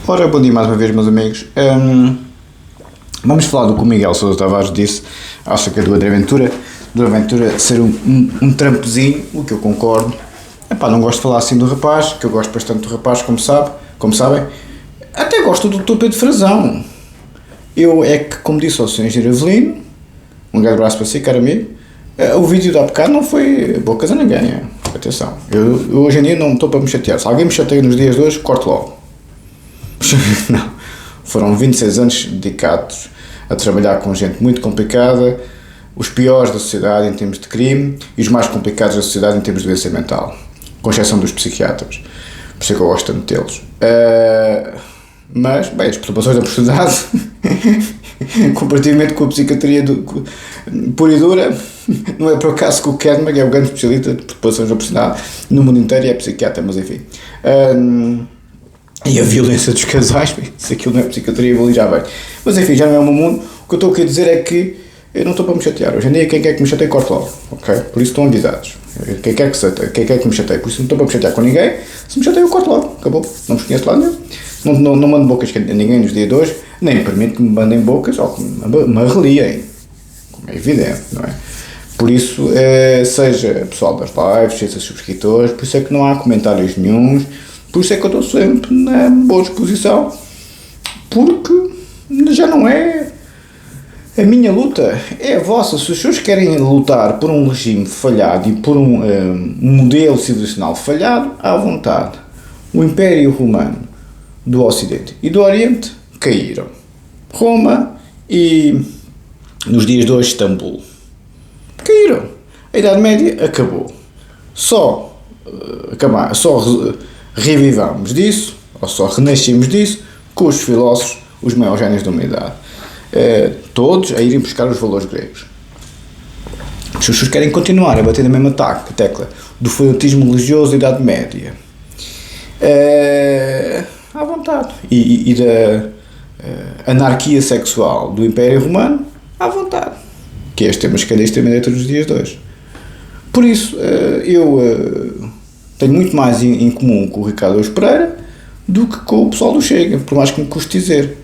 Ora, bom dia mais uma vez, meus amigos. Vamos falar do que o Miguel Sousa Tavares disse acerca do André Ventura. Do André Ventura ser um trampozinho, o que eu concordo. Epá, não gosto de falar assim do rapaz, que eu gosto bastante do rapaz, como sabem. Até gosto do Dr. Pedro Frazão. Eu é que, como disse ao Sr. Engenheiro Avelino, um grande abraço para si, caro amigo, o vídeo da bocado não foi bocas a ninguém. Atenção, eu hoje em dia não estou para me chatear. Se alguém me chateia nos dias de hoje, corto logo. Não, foram 26 anos dedicados a trabalhar com gente muito complicada, os piores da sociedade em termos de crime e os mais complicados da sociedade em termos de doença mental, com exceção dos psiquiatras, por isso é que eu gosto tanto deles. Mas, bem, as perturbações da personalidade, comparativamente com a psiquiatria pura e dura, não é por acaso que o Kermag é o grande especialista de perturbações da personalidade no mundo inteiro e é psiquiatra, mas enfim. E a violência dos casais, se aquilo não é psiquiatria, eu vou ali já bem. Mas enfim, já não é o meu mundo. O que eu estou a querer dizer é que eu não estou para me chatear. Hoje em dia, quem quer que me chateie, corto logo. Ok? Por isso estão avisados. Quem quer que me chateie, por isso não estou para me chatear com ninguém. Se me chateia, eu corto logo. Acabou. Não vos conheço lá nenhum. Não mando bocas a ninguém nos dias de hoje, nem permito que me mandem bocas ou que me arreliem. Como é evidente, não é? Por isso, seja pessoal das lives, seja subscritores, por isso é que não há comentários nenhuns. Por isso é que eu estou sempre na boa disposição, porque já não é a minha luta, é a vossa. Se os senhores querem lutar por um regime falhado e por um modelo civilizacional falhado, à vontade. O Império Romano do Ocidente e do Oriente caíram. Roma e, nos dias de hoje, Istambul caíram. A Idade Média acabou. Só revivamos disso, ou só renascemos disso, com os filósofos, os maiores génios da humanidade. Todos a irem buscar os valores gregos. Se os senhores querem continuar a bater na mesma tecla do fanatismo religioso da Idade Média, à vontade. E da anarquia sexual do Império Romano, à vontade. Que é este tema extremamente nos dias de hoje. Por isso, eu tenho muito mais em comum com o Ricardo Araújo Pereira do que com o pessoal do Chega, por mais que me custe dizer.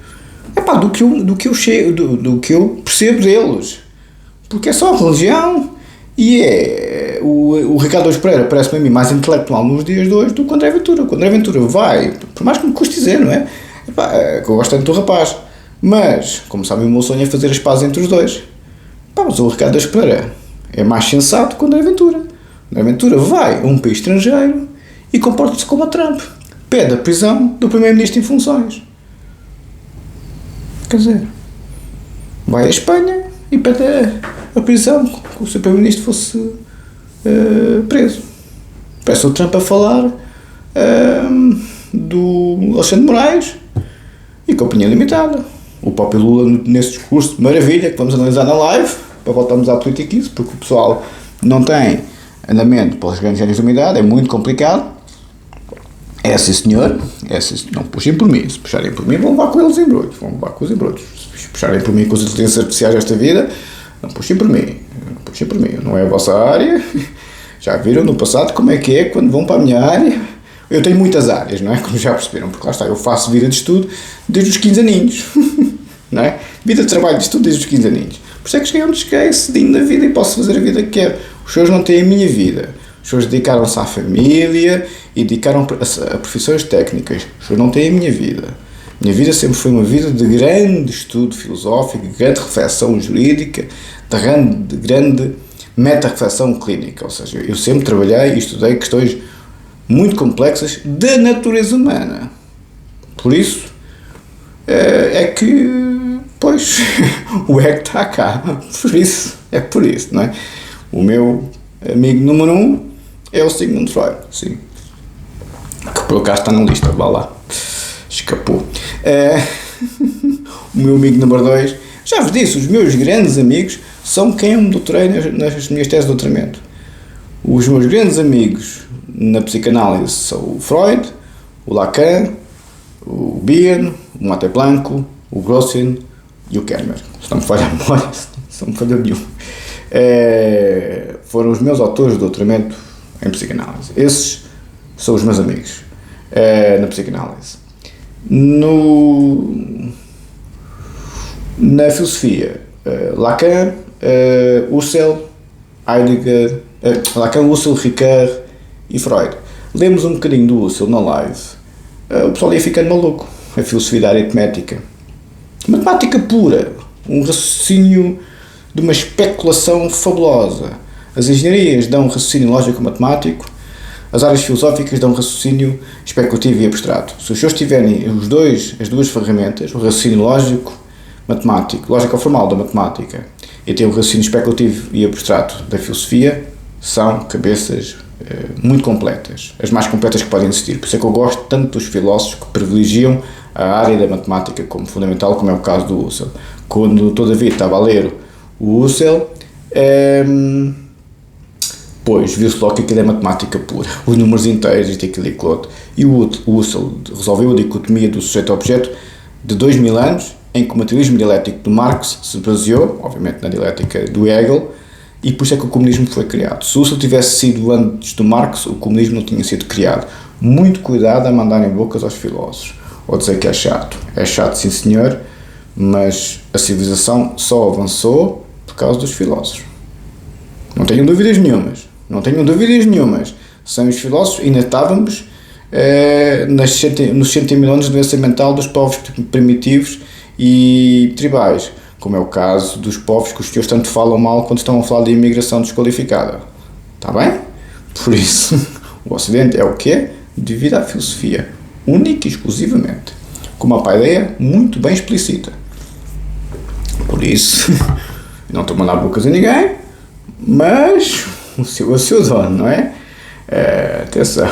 Do que eu percebo deles. Porque é só religião e o Ricardo Araújo Pereira parece-me a mim mais intelectual nos dias de hoje do que o André Ventura. O André Ventura vai, por mais que me custe dizer, não é? Que eu gosto tanto do rapaz. Mas, como sabem, o meu sonho é fazer as pazes entre os dois. Mas o Ricardo Araújo Pereira é mais sensato que o André Ventura. O André Ventura vai a um país estrangeiro e comporta-se como a Trump. Pede a prisão do primeiro-ministro em funções. Quer dizer, vai à Espanha e pede a prisão como se o primeiro-ministro fosse preso. Parece o Trump a falar do Alexandre de Moraes e Companhia Limitada. O próprio Lula nesse discurso, maravilha, que vamos analisar na live, para voltarmos à política, porque o pessoal não tem andamento pelas grandes géneros da humanidade, é muito complicado. Sim senhor, não puxem por mim. Se puxarem por mim, vão levar com eles embrulhos. Se puxarem por mim com as inteligências artificiais desta vida, não puxem por mim. Não é a vossa área. Já viram no passado como é que é quando vão para a minha área. Eu tenho muitas áreas, não é? Como já perceberam, porque lá está, eu faço vida de estudo desde os 15 aninhos. Não é? Vida de trabalho de estudo desde os 15 aninhos. Por isso é que cheguei onde cheguei, cedinho na vida, e posso fazer a vida que quero. Os senhores não têm a minha vida. Os senhores dedicaram-se à família e dedicaram a profissões técnicas. Os senhores não têm a minha vida. A minha vida sempre foi uma vida de grande estudo filosófico, de grande reflexão jurídica, de grande meta-reflexão clínica. Ou seja, eu sempre trabalhei e estudei questões muito complexas da natureza humana. Por isso, pois, o ego está cá. Por isso, não é? O meu amigo número 1 é o Sigmund Freud, sim. Que por acaso está na lista, vá lá. Escapou. O meu amigo número 2, já vos disse, os meus grandes amigos são quem eu me doutorei nas minhas teses de doutoramento. Os meus grandes amigos na psicanálise são o Freud, o Lacan, o Bion, o Mate Blanco, o Grossin e o Kermer. Se não me falha a memória, se não me falha nenhum. Foram os meus autores de doutoramento em psicanálise. Esses são os meus amigos na psicanálise. Na filosofia, Lacan, Husserl, Heidegger, Lacan, Husserl, Ricoeur e Freud. Lemos um bocadinho do Husserl na live, o pessoal ia ficando maluco. A filosofia da aritmética, matemática pura, um raciocínio de uma especulação fabulosa. As engenharias dão um raciocínio lógico-matemático, as áreas filosóficas dão um raciocínio especulativo e abstrato. Se os senhores tiverem as duas ferramentas, o raciocínio lógico-matemático, lógico-formal da matemática, e tem o raciocínio especulativo e abstrato da filosofia, são cabeças muito completas, as mais completas que podem existir. Por isso é que eu gosto tanto dos filósofos que privilegiam a área da matemática como fundamental, como é o caso do Husserl. Quando todavia estava a ler o Husserl, pois viu-se logo que aquilo é matemática pura, os números inteiros, isto, aquilo e aquilo outro. E o Husserl resolveu a dicotomia do sujeito-objeto de 2000 anos, em que o materialismo dialético de Marx se baseou, obviamente, na dialética do Hegel, e por isso é que o comunismo foi criado. Se o Husserl tivesse sido antes do Marx, o comunismo não tinha sido criado. Muito cuidado a mandarem bocas aos filósofos, ou dizer que é chato. É chato, sim senhor, mas a civilização só avançou por causa dos filósofos. Não tenham dúvidas nenhumas. Sem os filósofos ainda estávamos nos 100 mil anos de doença mental dos povos primitivos e tribais, como é o caso dos povos que os senhores tanto falam mal quando estão a falar de imigração desqualificada. Está bem? Por isso, o Ocidente é o que é devido à filosofia, única e exclusivamente, com uma paideia muito bem explícita. Por isso, não estou a mandar bocas a ninguém, mas o seu dono, não é? Atenção.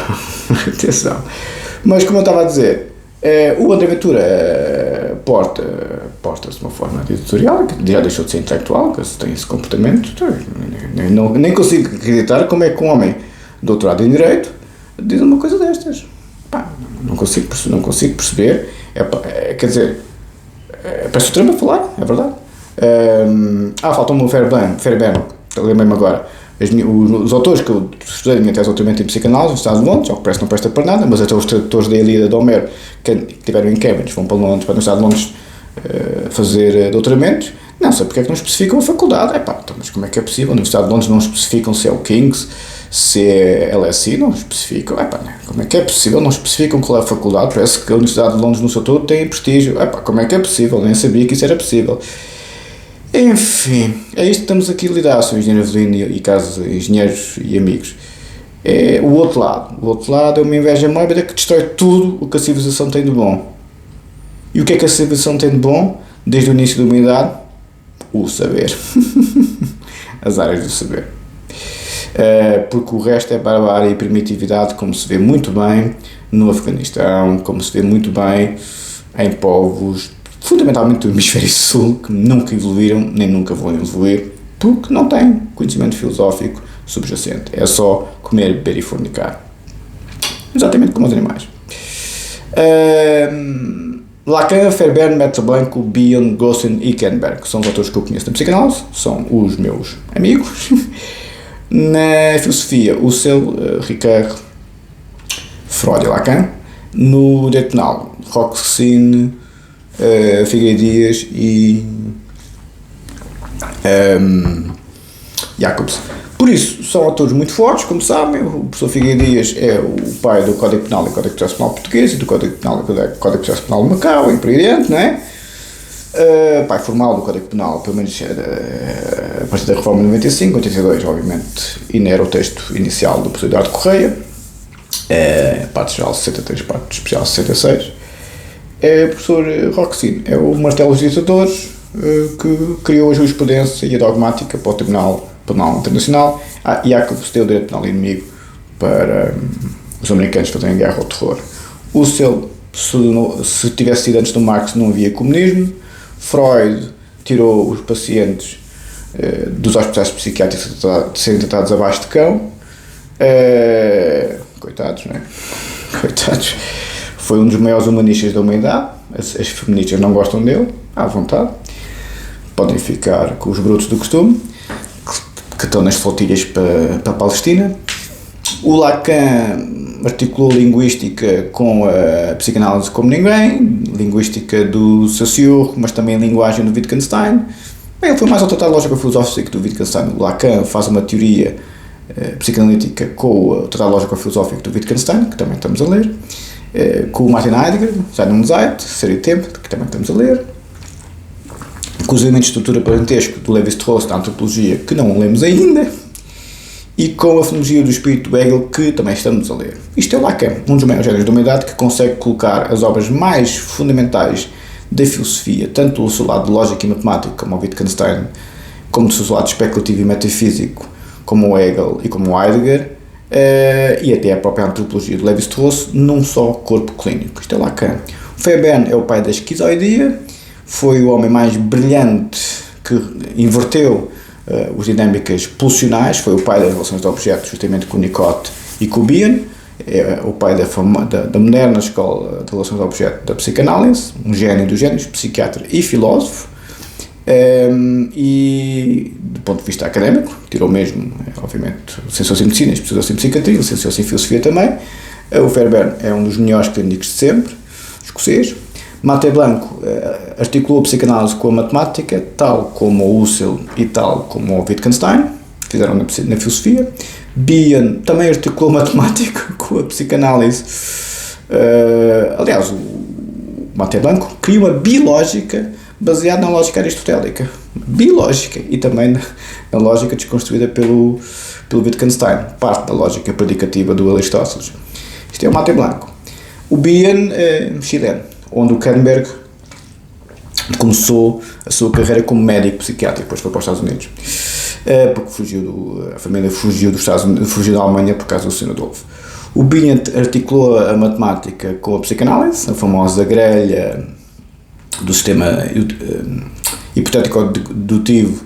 Mas como eu estava a dizer, o André Ventura porta-se de uma forma editorial, que já deixou de ser intelectual, que tem esse comportamento. Nem consigo acreditar como é que um homem doutorado em Direito diz uma coisa destas. Pá, não consigo perceber. Quer dizer, parece o Trump a falar, é verdade. Falta-me o Fairbairn, lembrei-me agora. Os autores que eu estudei a minha tese de doutoramento em psicanálise nos Estados Unidos, ao que parece que não presta para nada, mas até os tradutores da Ilíada de Homero que tiveram em Cambridge, vão para Londres, para os Estados Unidos fazer doutoramentos, não sei porque é que não especificam a faculdade. Então, mas como é que é possível? Na Universidade de Londres não especificam se é o King's, se é LSE, não especificam. Como é que é possível? Não especificam qual é a faculdade. Parece que a Universidade de Londres no seu todo tem prestígio. Como é que é possível? Nem sabia que isso era possível. Enfim, é isto que estamos aqui a lidar, são engenheiros e casos engenheiros e amigos. É o outro lado é uma inveja mórbida que destrói tudo o que a civilização tem de bom. E o que é que a civilização tem de bom, desde o início da humanidade? O saber. As áreas do saber. Porque o resto é barbárie e primitividade, como se vê muito bem no Afeganistão, como se vê muito bem em povos fundamentalmente do hemisfério sul, que nunca evoluíram, nem nunca vão evoluir, porque não têm conhecimento filosófico subjacente. É só comer, beber e fornicar. Exatamente como os animais. Lacan, Fairbairn, Metzer Blanco, Bion, Gossen e Kenberg são os autores que eu conheço na psicanálise, são os meus amigos. Na filosofia, Husserl, Ricoeur, Freud e Lacan. No direito penal, Roxin, Figueiredo Dias e Jacobs. Por isso, são autores muito fortes, como sabem. O professor Figueiredo Dias é o pai do Código Penal e Código Processo Penal português e do Código Penal e Código Processo Penal de Macau, e por aí adiante, não é? Pai formal do Código Penal, pelo menos a partir da reforma de 95, 82, obviamente, e não era o texto inicial do professor Eduardo Correia, parte geral 63, parte especial 66. É o professor Roxin, é o martelo dos ditadores que criou a jurisprudência e a dogmática para o Tribunal Penal Internacional, e há que deu o direito penal inimigo para os americanos fazerem guerra ao terror. Husserl, se tivesse sido antes do Marx, não havia comunismo. Freud tirou os pacientes dos hospitais psiquiátricos de serem tratados abaixo de cão. Coitados, não é? Coitados. Foi um dos maiores humanistas da humanidade. As feministas não gostam dele, à vontade. Podem ficar com os brutos do costume, que estão nas flotilhas para a Palestina. O Lacan articulou linguística com a psicanálise como ninguém, linguística do Saussure, mas também a linguagem do Wittgenstein. Bem, ele foi mais ao tratado lógico-filosófico do Wittgenstein. O Lacan faz uma teoria psicanalítica com o tratado lógico-filosófico do Wittgenstein, que também estamos a ler, com o Martin Heidegger, já num Zeit, Ser e Tempo, que também estamos a ler, com os elementos de estrutura parentesco do Lévi-Strauss da antropologia, que não lemos ainda, e com a fonologia do espírito do Hegel, que também estamos a ler. Isto é o Lacan, um dos maiores gênios da humanidade, que consegue colocar as obras mais fundamentais da filosofia, tanto do seu lado lógico e matemático, como o Wittgenstein, como do seu lado especulativo e metafísico, como o Hegel e como o Heidegger, e até a própria antropologia do Lévi-Strauss, num só corpo clínico. Isto é Lacan. O Vebern é o pai da esquizoidia, foi o homem mais brilhante que inverteu as dinâmicas pulsionais, foi o pai das relações de objetos, justamente com Nicot e com Bion, é o pai da moderna escola de relações de objeto da psicanálise, um gênio dos génios, psiquiatra e filósofo, e do ponto de vista académico, tirou mesmo, obviamente, licenciou-se em medicina, especializou-se em psiquiatria, licenciou-se em filosofia também. O Vebern é um dos melhores clínicos de sempre, escocês. Maté Blanco articulou a psicanálise com a matemática, tal como o Husserl e tal como o Wittgenstein, fizeram na filosofia. Bion também articulou a matemática com a psicanálise. Aliás, o Maté Blanco criou uma bilógica baseada na lógica aristotélica. Bilógica, e também na lógica desconstruída pelo Wittgenstein, parte da lógica predicativa do Aristóteles. Isto é o Maté Blanco. O Bion, chileno, onde o Kernberg começou a sua carreira como médico psiquiátrico, depois foi para os Estados Unidos, porque a família fugiu dos Estados Unidos, fugiu da Alemanha por causa do Sino Adolfo. O Bion articulou a matemática com a psicanálise, a famosa grelha do sistema hipotético-dedutivo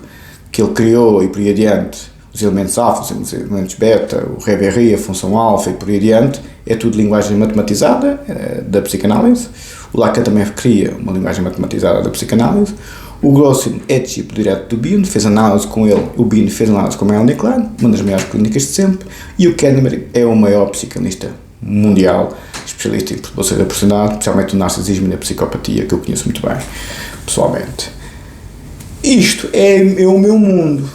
que ele criou, e por aí adiante, os elementos alfa, os elementos beta, o Reverie, a função alfa e por aí adiante, é tudo linguagem matematizada da psicanálise. O Lacan também cria uma linguagem matematizada da psicanálise. O Grossin é discípulo direto do Bion, fez análise com ele, o Bion fez análise com a Melanie Klein, uma das maiores clínicas de sempre, e o Kahneman é o maior psicanalista mundial, especialista em perturbações da personalidade, especialmente o narcisismo e na psicopatia, que eu conheço muito bem, pessoalmente. Isto é o meu mundo.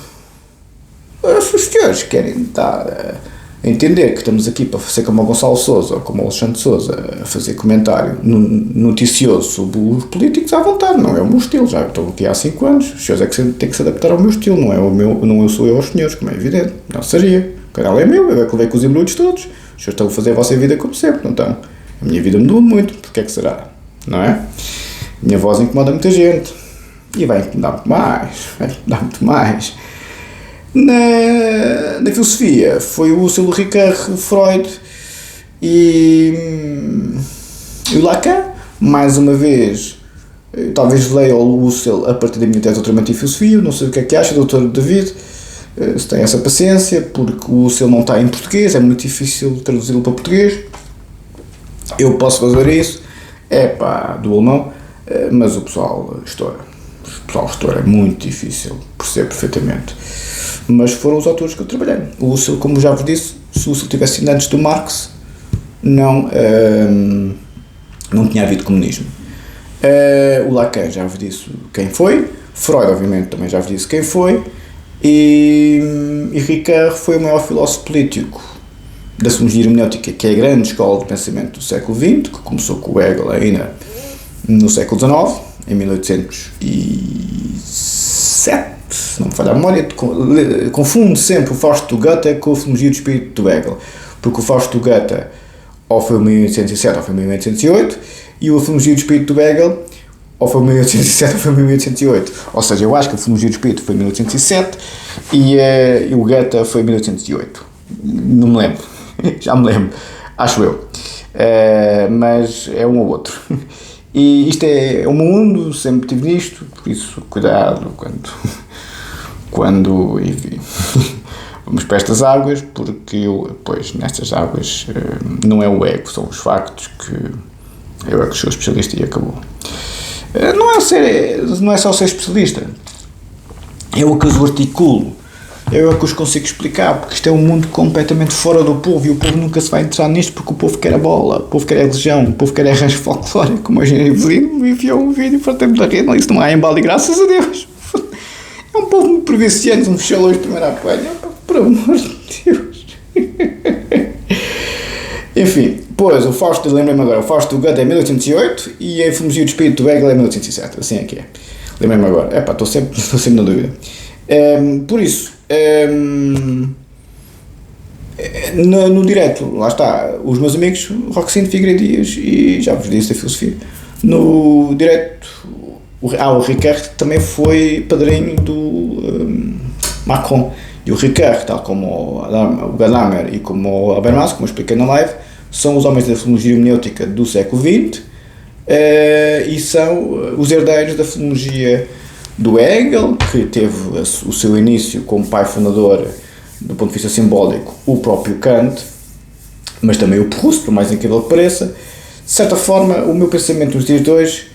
Os senhores querem estar a entender que estamos aqui para fazer como o Gonçalo Sousa ou como o Alexandre Sousa, a fazer comentário noticioso sobre os políticos à vontade, não é o meu estilo, já estou aqui há 5 anos, os senhores é que têm que se adaptar ao meu estilo, não sou eu aos senhores, como é evidente, não seria, o canal é meu, eu é que levei com os embrulhos todos, os senhores estão a fazer a vossa vida como sempre, não estão? A minha vida mudou muito, porque é que será, não é? A minha voz incomoda muita gente, e vai incomodar muito mais, Na filosofia foi o Husserl, o Ricard, o Freud e o Lacan. Mais uma vez, talvez leia o Husserl a partir da minha tese de doutoramento em filosofia. Não sei o que é que acha, doutor David, se tem essa paciência, porque o Husserl não está em português, é muito difícil traduzi-lo para português. Eu posso fazer isso, do alemão, mas o pessoal estoura. É muito difícil, percebo perfeitamente. Mas foram os autores que eu trabalhei. O Husserl, como já vos disse, se o Husserl tivesse sido antes do Marx, não tinha havido comunismo. O Lacan já vos disse quem foi, Freud, obviamente, também já vos disse quem foi, e Ricard foi o maior filósofo político da sociologia hermenêutica, que é a grande escola de pensamento do século XX, que começou com o Hegel ainda no século XIX, em 1807, se não me falha a memória. Confundo sempre o Fausto Goethe com a filosofia do espírito do Hegel, porque o Fausto Goethe ou foi em 1807 ou foi em 1808, e a filosofia do espírito do Hegel ou foi em 1807 ou foi em 1808, ou seja, eu acho que a filosofia do espírito foi em 1807 e o Goethe foi em 1808, não me lembro, já me lembro, acho eu, mas é um ou outro. E isto é o mundo, sempre tive nisto, por isso cuidado quando enfim, vamos para estas águas, porque pois, nestas águas não é o ego, são os factos que eu é que sou especialista e acabou. Não é só ser especialista, eu que os articulo eu é que os consigo explicar, porque isto é um mundo completamente fora do povo e o povo nunca se vai entrar nisto porque o povo quer a bola, o povo quer a religião, o povo quer arranjo folclórico, como a Eugénia Evelino me enviou um vídeo para tempo da rede, não, isso não há embalo e graças a Deus. É um povo muito provinciano, um chalões de primeira apanha, por amor de Deus. Enfim, pois, o Fausto, lembrei-me agora, o Fausto do Goethe é 1808 e a Efemologia do Espírito do Hegel é 1807, assim é que é. Lembrei-me agora, estou sempre na dúvida. Por isso, no direto, lá está, os meus amigos Roxino Figueiredo Dias e já vos disse da filosofia. No direto, o Ricard também foi padrinho do Macron. E o Ricard, tal como o Gadamer e como o Habermas, como eu expliquei na live, são os homens da filologia hermenêutica do século XX e são os herdeiros da filologia do Hegel, que teve o seu início como pai fundador, do ponto de vista simbólico, o próprio Kant, mas também o Proust, por mais incrível que pareça. De certa forma, o meu pensamento nos dias de hoje,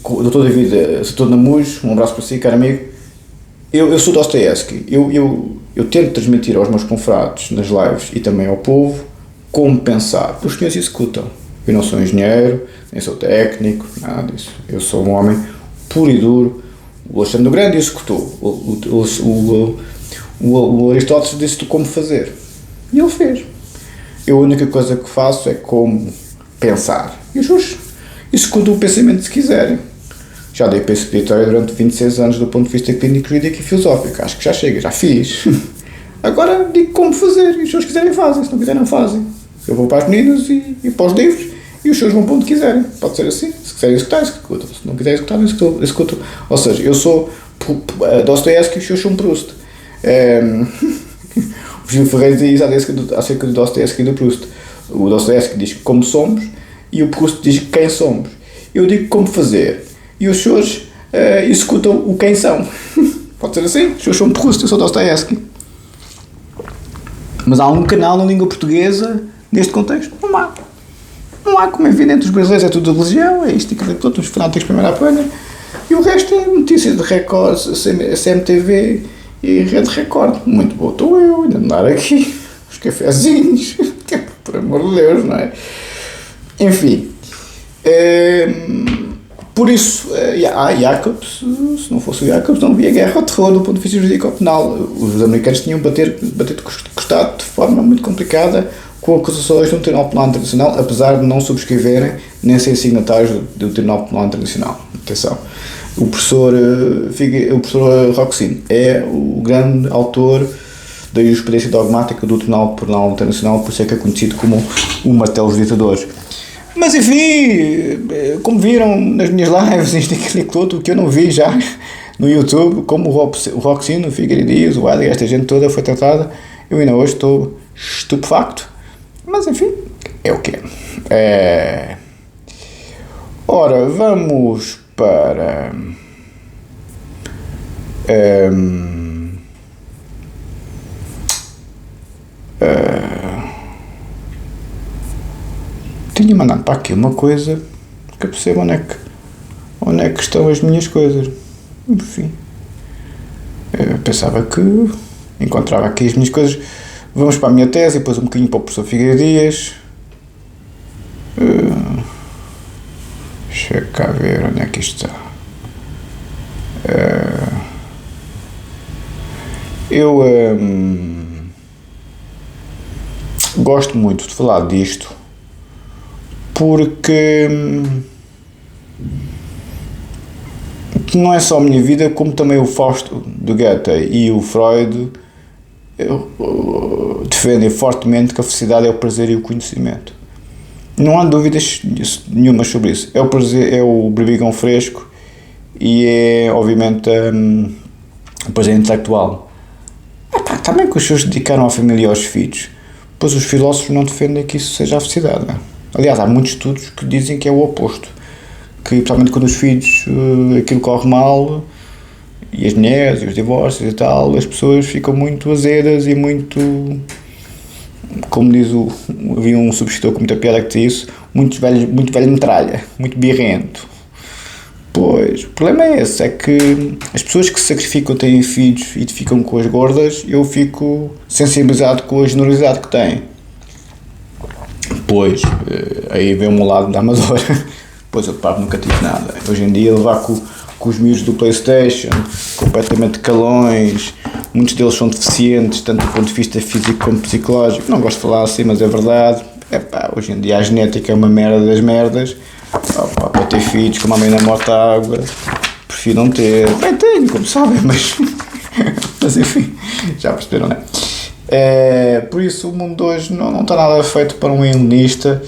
o Dr. David Setor Namujo, um abraço para si, caro amigo, eu sou Dostoiévski, eu tento transmitir aos meus confrados nas lives e também ao povo como pensar, os senhores executam. Eu não sou engenheiro, nem sou técnico, nada disso. Eu sou um homem puro e duro. O Alexandre o Grande executou. O Aristóteles disse-te como fazer. E ele fez. Eu a única coisa que faço é como pensar. E os senhores executam o pensamento se quiserem. Já dei para esse peditório durante 26 anos do ponto de vista clínico, jurídico e filosófico. Acho que já chega, já fiz. Agora digo como fazer. E os senhores quiserem fazem, se não quiserem não fazem. Eu vou para as meninas e para os livros e os senhores vão para onde quiserem. Pode ser assim. Se quiserem executar, executam. Se não quiserem executar, executam. Ou seja, eu sou Dostoiévski e os senhores são Proust. O Gil Ferreira diz acerca do Dostoiévski e do Proust. O Dostoiévski diz como somos e o Proust diz quem somos. Eu digo como fazer e os senhores executam o quem são. Pode ser assim? Os senhores são Proust, eu sou Dostoiévski. Mas há um canal na língua portuguesa neste contexto? Não há. Não há, como é evidente, os brasileiros é tudo de religião, é isto e aquilo, todos os fanáticos de primeira apanha, e o resto é notícias de Record, CMTV e Rede Record. Muito bom estou eu, ainda andar aqui, os cafezinhos, por amor de Deus, não é? Enfim, por isso, Jacobs, se não fosse o Jacobs, não havia guerra ao terror do ponto de vista jurídico penal. Os americanos tinham bater de costado de forma muito complicada com acusações no Tribunal Penal Internacional, apesar de não subscreverem nem serem signatários do Tribunal Penal Internacional. Atenção, o professor Roxino é o grande autor da jurisprudência dogmática do Tribunal Penal Internacional, por isso é que é conhecido como o martelo dos ditadores. Mas enfim, como viram nas minhas lives, isto e aquilo todo, o que eu não vi já no YouTube, como o Roxino, o Figueiredo Dias, o Adler, esta gente toda foi tratada, eu ainda hoje estou estupefacto. Mas enfim, é o que é. Ora, vamos para tinha mandado para aqui uma coisa que eu percebo onde é que estão as minhas coisas. Enfim, eu pensava que encontrava aqui as minhas coisas. Vamos para a minha tese e depois um bocadinho para o professor Figueiredo Dias. Deixa cá ver onde é que isto está. Eu gosto muito de falar disto porque não é só a minha vida, como também o Fausto de Goethe e o Freud defendem fortemente que a felicidade é o prazer e o conhecimento. Não há dúvidas nenhuma sobre isso. É o prazer, é o berbigão fresco e é, obviamente, o prazer intelectual. Também que os senhores dedicaram à família e aos filhos, pois os filósofos não defendem que isso seja a felicidade. Não é? Aliás, há muitos estudos que dizem que é o oposto. Que, principalmente quando os filhos, aquilo corre mal, e as mulheres, e os divórcios e tal, as pessoas ficam muito azedas e muito, como diz havia um subscritor com muita piada que dizia isso, muito velho metralha, muito birrento. Pois, o problema é esse, é que as pessoas que se sacrificam têm filhos e ficam com as gordas, eu fico sensibilizado com a generosidade que têm. Pois, aí vem o meu lado da amadora. Pois eu de parte nunca tive nada. Hoje em dia levar com os miúdos do PlayStation, completamente calões, muitos deles são deficientes, tanto do ponto de vista físico como psicológico. Não gosto de falar assim, mas é verdade. Hoje em dia a genética é uma merda das merdas. Para ter filhos, como a mãe na morta água, prefiro não ter. Bem, tenho, como sabem, mas enfim, já perceberam, não é? Por isso o mundo hoje não está nada feito para um helenista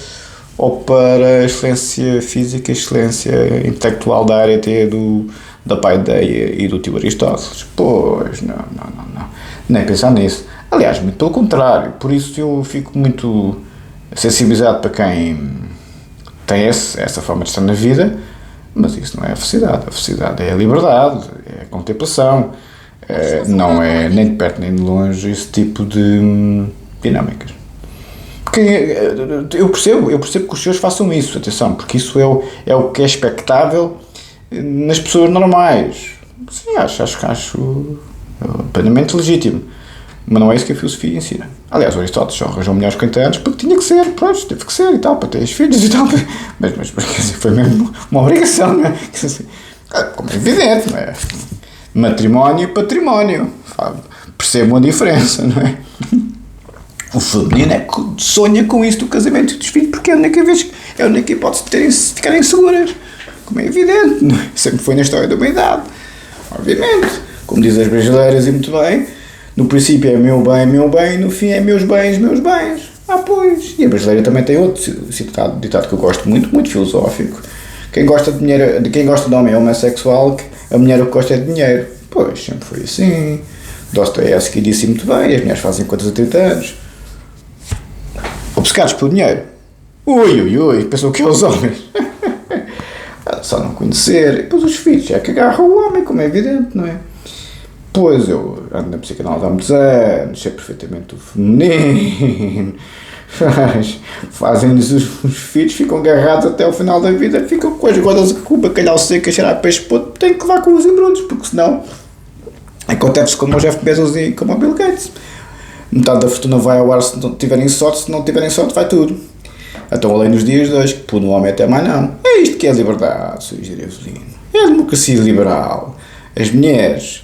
ou para excelência física, excelência intelectual da área da paideia e do tio Aristóteles. Pois, não, nem pensar nisso. Aliás, muito pelo contrário, por isso eu fico muito sensibilizado para quem tem essa forma de estar na vida, mas isso não é a felicidade é a liberdade, é a contemplação, não é nem de perto nem de longe esse tipo de dinâmicas. Porque eu percebo que os senhores façam isso, atenção, porque isso é o que é expectável nas pessoas normais. Sim, acho plenamente legítimo. Mas não é isso que a filosofia ensina. Aliás, o Aristóteles só arranjou mulheres com 50 anos porque tinha que ser, pronto, teve que ser e tal, para ter os filhos e tal. Mas foi mesmo uma obrigação, não é? Como é evidente, não é? Matrimónio e património. Percebam a diferença, não é? O feminino é que sonha com isso do casamento e dos filhos porque é a única hipótese de ficarem seguras. Como é evidente, não é? Sempre foi na história da humanidade. Obviamente. Como dizem as brasileiras e muito bem, no princípio é meu bem, no fim é meus bens. Pois. E a brasileira também tem outro ditado que eu gosto muito, muito filosófico. Quem gosta de homem é homossexual, a mulher o que gosta é de dinheiro. Pois, sempre foi assim. Dostoiévski disse muito bem, as mulheres fazem contas a 30 anos. Obcecados pelo dinheiro. Ui, pensam que é os homens. Só não conhecer. E depois os filhos, é que agarram o homem, como é evidente, não é? Pois eu ando na psicanálise há muitos anos, sei perfeitamente o feminino, fazem-lhes os filhos, ficam agarrados até ao final da vida, ficam com as godas com o bacalhau seco a cheirar peixe podre, têm que levar com os embrulhos, porque senão acontece como o Jeff Bezos e como o Bill Gates. Metade da fortuna vai ao ar se não tiverem sorte, se não tiverem sorte vai tudo. Então, além nos dias de hoje, que pô, no homem até mais não. É isto que é liberdade, Sr. Jerevelino. É a democracia liberal. As mulheres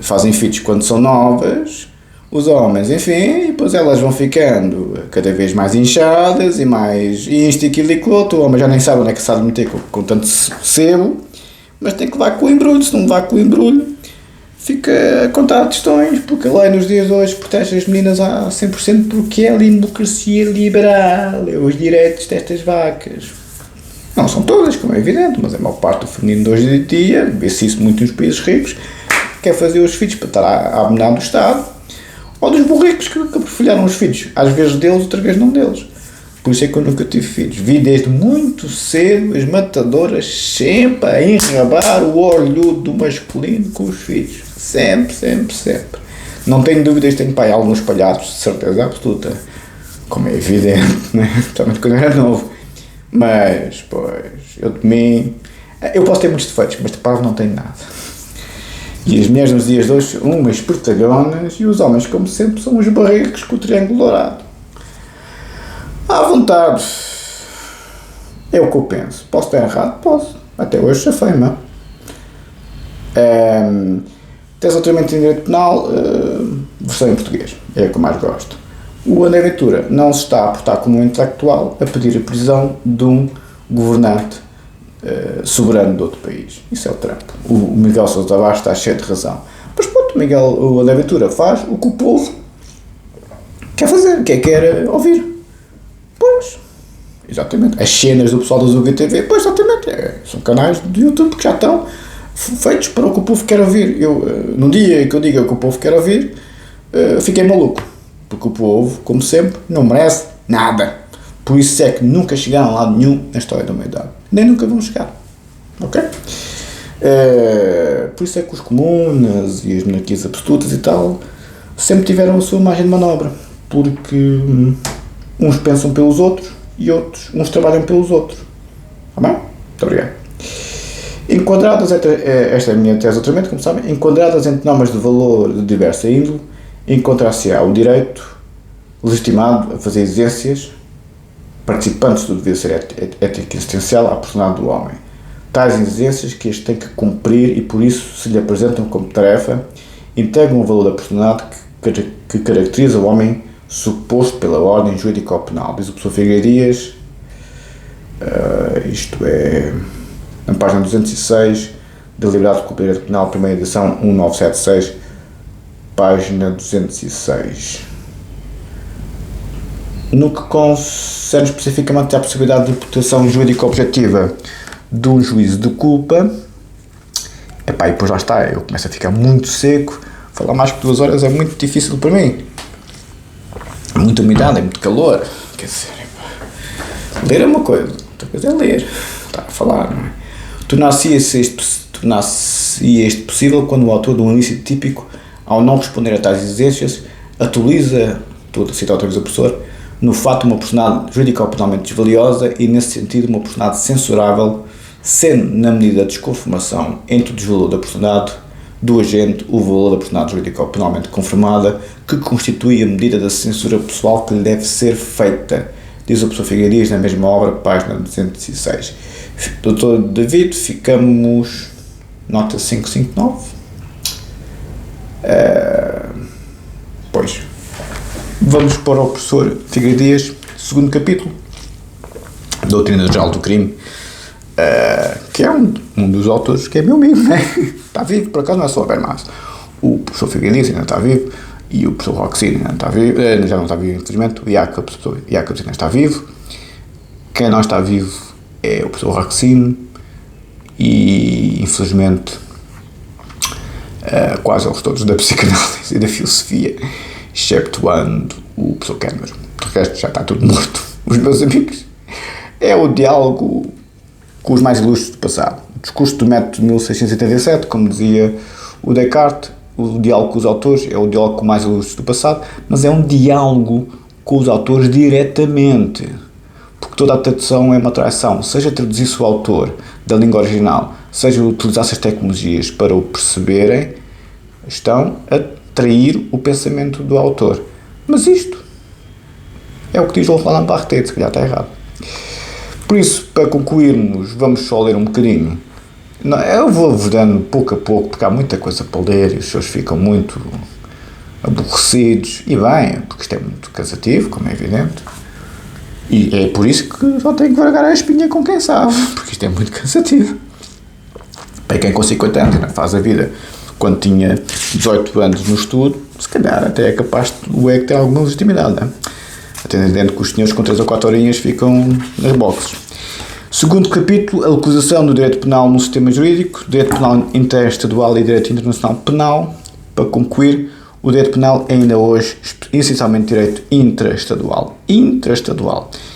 fazem filhos quando são novas, os homens, enfim, e depois elas vão ficando cada vez mais inchadas e mais isto e aquilo e aquilo outro. O homem já nem sabe onde é que se há de meter com tanto sebo, mas tem que levar com o embrulho. Se não levar com o embrulho, fica a contar questões, porque a lei nos dias de hoje protege as meninas a 100% porque é a democracia liberal, é os direitos destas vacas. Não são todas, como é evidente, mas a maior parte do feminino de hoje em dia, vê-se isso muito nos países ricos, quer fazer os filhos para estar a abonar do Estado, ou dos burricos que perfilharam os filhos, às vezes deles, outras vezes não deles. Por isso é que eu nunca tive filhos. Vi desde muito cedo as matadoras sempre a enrabar o olhudo masculino com os filhos. Sempre. Não tenho dúvidas, tenho pai alguns espalhados, de certeza absoluta. Como é evidente, né? Principalmente quando eu era novo. Mas, pois, eu de mim... Eu posso ter muitos defeitos, mas de parvo não tenho nada. E as mulheres nos dias de hoje, umas espertalhonas, e os homens, como sempre, são os barricos com o triângulo dourado. À vontade. É o que eu penso. Posso estar errado? Posso. Até hoje já foi, não é? Tens o tratamento em direito penal, versão em português. É o que eu mais gosto. O André Ventura não se está a portar como um intelectual a pedir a prisão de um governante soberano de outro país. Isso é o Trump. O Miguel Sousa Tavares está cheio de razão. Mas pronto, o André Ventura faz o que o povo quer fazer, quer ouvir. Pois, exatamente. As cenas do pessoal da Zuga TV, pois exatamente, são canais do YouTube que já estão feitos para o que o povo quer ouvir. No dia que eu digo o que o povo quer ouvir, fiquei maluco. Porque o povo, como sempre, não merece nada. Por isso é que nunca chegaram a lado nenhum na história da humanidade. Nem nunca vão chegar. Ok? Por isso é que os comunas e as monarquias absolutas e tal sempre tiveram a sua margem de manobra. Porque uns pensam pelos outros e uns trabalham pelos outros. Tá bem? Muito obrigado. enquadradas entre, esta é a minha tese de doutoramento, como sabem, enquadradas entre normas de valor de diversa índole, encontrar-se-á o direito legitimado a fazer exigências participantes do dever ser ético existencial à personalidade do homem. Tais exigências que este tem que cumprir e por isso se lhe apresentam como tarefa, integram o valor da personalidade que caracteriza o homem suposto pela ordem jurídico-penal. Diz o professor Figueiredo, isto é, na página 206, da Liberdade do Direito Penal, primeira edição, 1976, página 206. No que concerne especificamente à possibilidade de imputação jurídico-objetiva de um juízo de culpa, e depois lá está, eu começo a ficar muito seco, falar mais que 2 horas é muito difícil para mim. É muita umidade, é muito calor, quer dizer, ler é uma coisa, outra coisa é ler, está a falar, não é? Tornar-se-ia este possível quando o autor de um ilícito típico, ao não responder a tais exigências, atualiza, estou a citar outra vez o professor, no fato de uma personalidade juridico-penalmente desvaliosa e, nesse sentido, uma personalidade censurável, sendo, na medida da desconformação entre o desvalor da personalidade do agente, o valor da personalidade juridico-penalmente confirmada, que constitui a medida da censura pessoal que lhe deve ser feita, diz o professor Figueiredo na mesma obra, página 206. Doutor David, ficamos, nota 559. Pois, vamos para o professor Figueiredo, segundo capítulo, Doutrina Geral do Crime, que é um dos autores que é meu amigo, né? Está vivo, por acaso não é só o Habermas. O professor Figueiredo ainda está vivo, e o professor Roxin ainda está vivo, já não está vivo, infelizmente, o Jacobs ainda está vivo. Quem não está vivo é o professor Roxin, e infelizmente quase eles todos da psicanálise e da filosofia, exceptuando o professor Kenmer. O resto já está tudo morto. Os meus amigos, é o diálogo com os mais ilustres do passado. O discurso do método de 1687, como dizia o Descartes, o diálogo com os autores é o diálogo com os mais ilustres do passado, mas é um diálogo com os autores diretamente, porque toda a tradução é uma traição, seja traduzir-se o autor da língua original, seja utilizar-se as tecnologias para o perceberem, estão a trair o pensamento do autor. Mas isto é o que diz o Roland Barthes, se calhar está errado. Por isso, para concluirmos, vamos só ler um bocadinho. Eu vou-vos dando pouco a pouco, porque há muita coisa para ler e os senhores ficam muito aborrecidos, e bem, porque isto é muito cansativo, como é evidente, e é por isso que só tenho que vargar a espinha com quem sabe, porque isto é muito cansativo. Para quem com 50 anos ainda faz a vida quando tinha 18 anos no estudo, se calhar até é capaz de o ego ter alguma legitimidade, não é? Atendendo que os senhores com 3 ou 4 horinhas ficam nas boxes. Segundo capítulo, a localização do direito penal no sistema jurídico, direito penal interestadual e direito internacional penal. Para concluir, o direito penal é ainda hoje essencialmente direito intraestadual,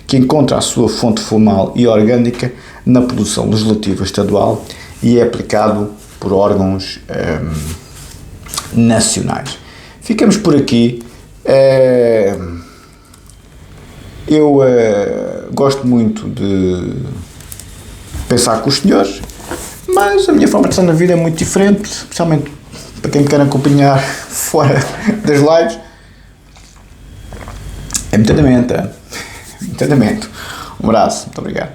que encontra a sua fonte formal e orgânica na produção legislativa estadual e é aplicado por órgãos nacionais. Ficamos por aqui. Eu gosto muito de pensar com os senhores, mas a minha forma de estar na vida é muito diferente, especialmente para quem quer acompanhar fora das lives. É muito atento. Um abraço, muito obrigado.